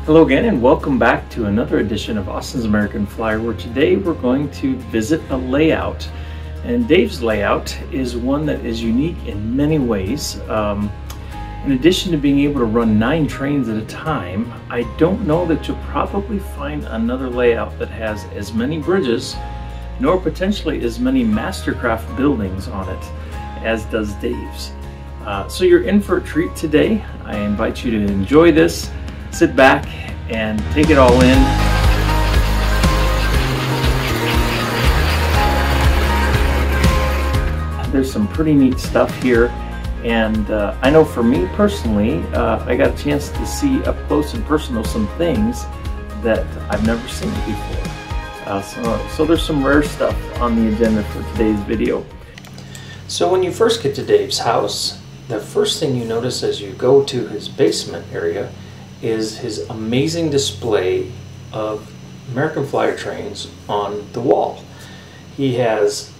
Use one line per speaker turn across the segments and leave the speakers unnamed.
Hello again and welcome back to another edition of Austin's American Flyer, where today we're going to visit a layout. And Dave's layout is one that is unique in many ways. In addition to being able to run 9 trains at a time, I don't know that you'll probably find another layout that has as many bridges, nor potentially as many Mastercraft buildings on it as does Dave's. So you're in for a treat today. I invite you to enjoy this. Sit back and take it all in. There's some pretty neat stuff here, and I know for me personally, I got a chance to see up close and personal some things that I've never seen before. So there's some rare stuff on the agenda for today's video. So when you first get to Dave's house, the first thing you notice as you go to his basement area is his amazing display of American Flyer trains on the wall. He has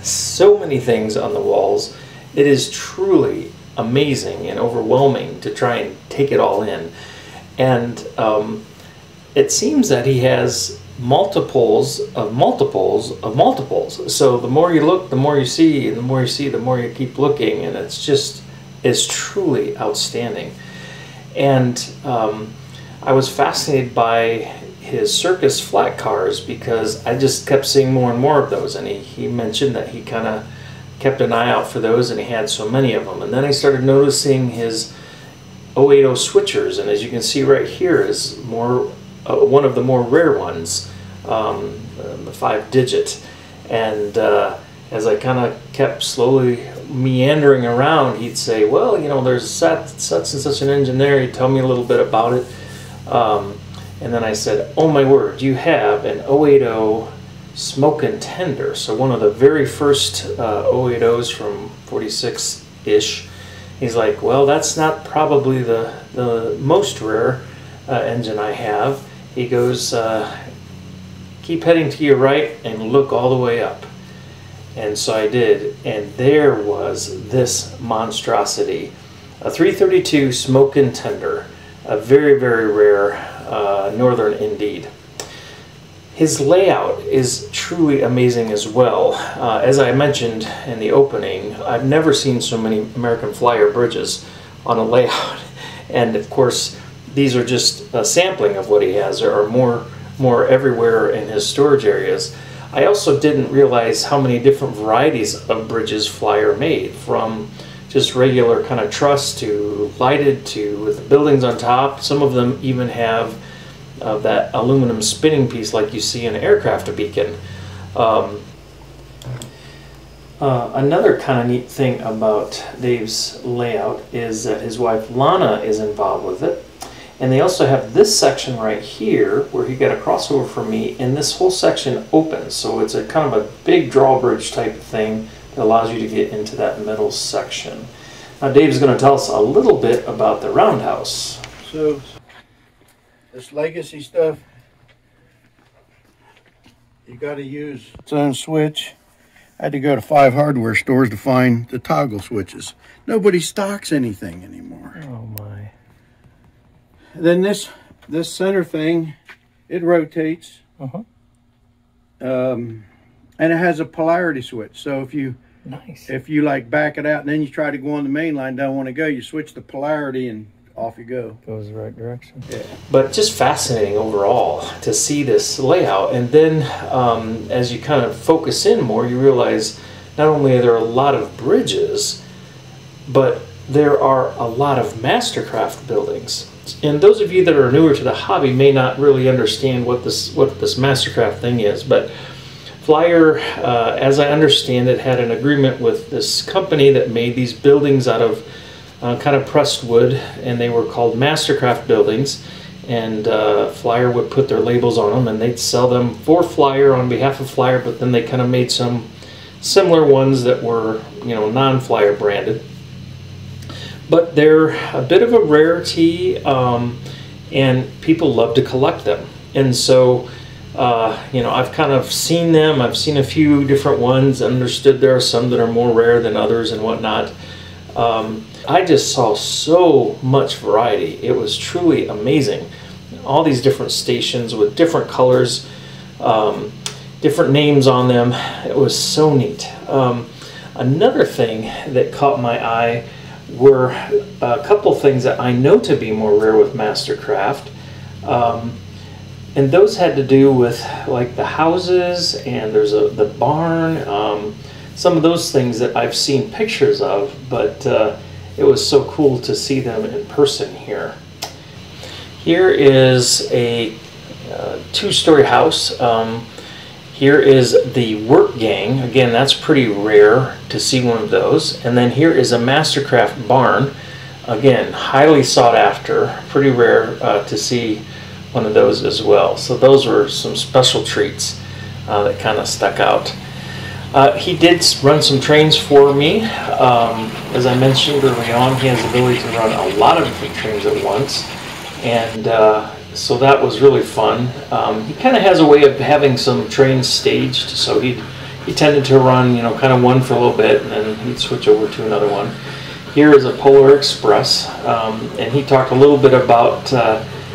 so many things on the walls. It is truly amazing and overwhelming to try and take it all in. And it seems that he has multiples of multiples of multiples. So the more you look, the more you see, and the more you see, the more you keep looking, and it's truly outstanding. And I was fascinated by his circus flat cars because I just kept seeing more and more of those, and he mentioned that he kind of kept an eye out for those, and he had so many of them. And then I started noticing his 080 switchers, and as you can see right here is one of the more rare ones, the 5-digit. And as I kind of kept slowly meandering around, he'd say, well, you know, there's such and such an engine there. He'd tell me a little bit about it. And then I said, oh my word, you have an 080 smoke and tender. So one of the very first 080s from 46-ish. He's like, well, that's not probably the most rare engine I have. He goes, keep heading to your right and look all the way up. And so I did, and there was this monstrosity, a 332 smoke and tender, a very, very rare northern indeed. His layout is truly amazing as well. As I mentioned in the opening, I've never seen so many American Flyer bridges on a layout. And of course, these are just a sampling of what he has. There are more everywhere in his storage areas. I also didn't realize how many different varieties of bridges Flyer made, from just regular kind of truss to lighted to with buildings on top. Some of them even have that aluminum spinning piece like you see in an aircraft beacon. Another kind of neat thing about Dave's layout is that his wife Lana is involved with it. And they also have this section right here where he got a crossover for me, and this whole section opens. So it's a kind of a big drawbridge type of thing that allows you to get into that middle section. Now Dave's going to tell us a little bit about the roundhouse.
So this legacy stuff, you got to use its own switch. I had to go to 5 hardware stores to find the toggle switches. Nobody stocks anything anymore.
Oh my.
Then this center thing, it rotates. And it has a polarity switch. So if you like back it out and then you try to go on the main line, don't want to go, you switch the polarity and off you go.
Goes the right direction.
Yeah.
But just fascinating overall to see this layout. And then as you kind of focus in more, you realize not only are there a lot of bridges, but there are a lot of Mastercraft buildings. And those of you that are newer to the hobby may not really understand what this Mastercraft thing is, but Flyer, as I understand it, had an agreement with this company that made these buildings out of kind of pressed wood, and they were called Mastercraft buildings. And Flyer would put their labels on them, and they'd sell them for Flyer on behalf of Flyer. But then they kind of made some similar ones that were, you know, non-Flyer branded. But they're a bit of a rarity, and people love to collect them. And so, you know, I've kind of seen them. I've seen a few different ones. Understood there are some that are more rare than others and whatnot. I just saw so much variety. It was truly amazing. all these different stations with different colors, different names on them. It was so neat. Another thing that caught my eye were a couple things that I know to be more rare with Mastercraft. And those had to do with like the houses, and there's the barn, some of those things that I've seen pictures of, but it was so cool to see them in person here. Here is a two-story house. Here is the work gang. Again, that's pretty rare to see one of those. And then here is a Mastercraft barn. Again, highly sought after, pretty rare to see one of those as well. So those were some special treats that kind of stuck out. He did run some trains for me. As I mentioned early on, he has the ability to run a lot of different trains at once. And so that was really fun. He kind of has a way of having some trains staged, so he tended to run, you know, kind of one for a little bit, and then he'd switch over to another one. Here is a Polar Express, and he talked a little bit about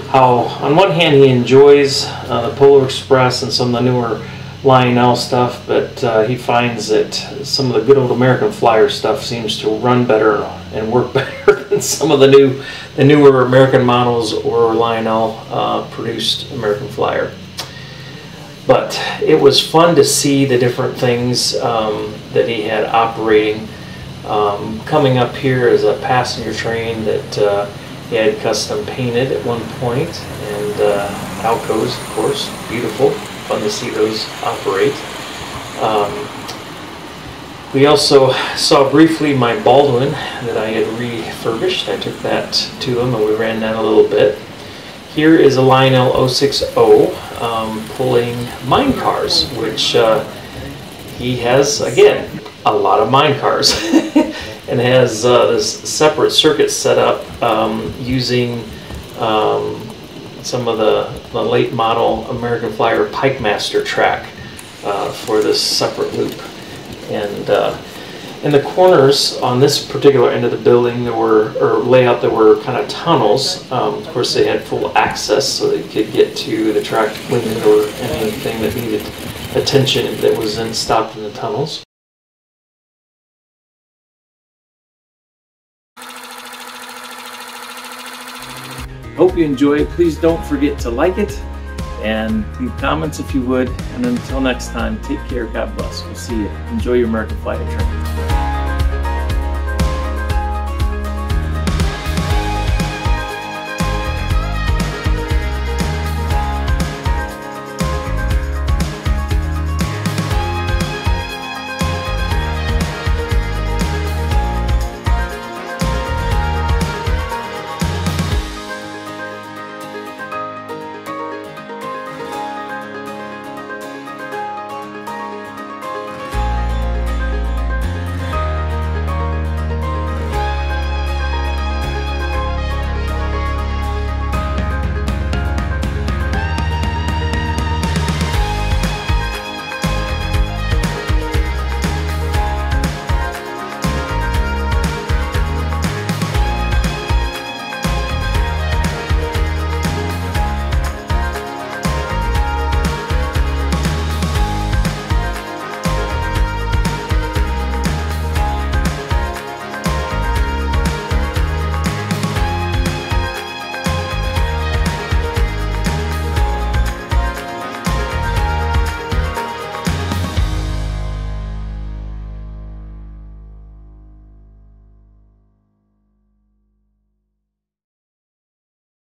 how, on one hand, he enjoys the Polar Express and some of the newer Lionel stuff, but he finds that some of the good old American Flyer stuff seems to run better and work better than some of the newer American models or Lionel produced American Flyer. But it was fun to see the different things that he had operating. Coming up here is a passenger train that he had custom painted at one point, and Alcos, of course, beautiful. Fun to see those operate. We also saw briefly my Baldwin that I had refurbished. I took that to him and we ran that a little bit. Here is a Lionel 060 pulling mine cars, which he has, again, a lot of mine cars. And has this separate circuit set up using some of the late model American Flyer Pikemaster track for this separate loop. And in the corners on this particular end of the building, there were, or layout, there were kind of tunnels. Of course, they had full access, so they could get to the track window or anything that needed attention that was then stopped in the tunnels. Hope you enjoy. Please don't forget to like it and leave comments if you would. And until next time, take care. God bless. We'll see you. Enjoy your American Flyer training.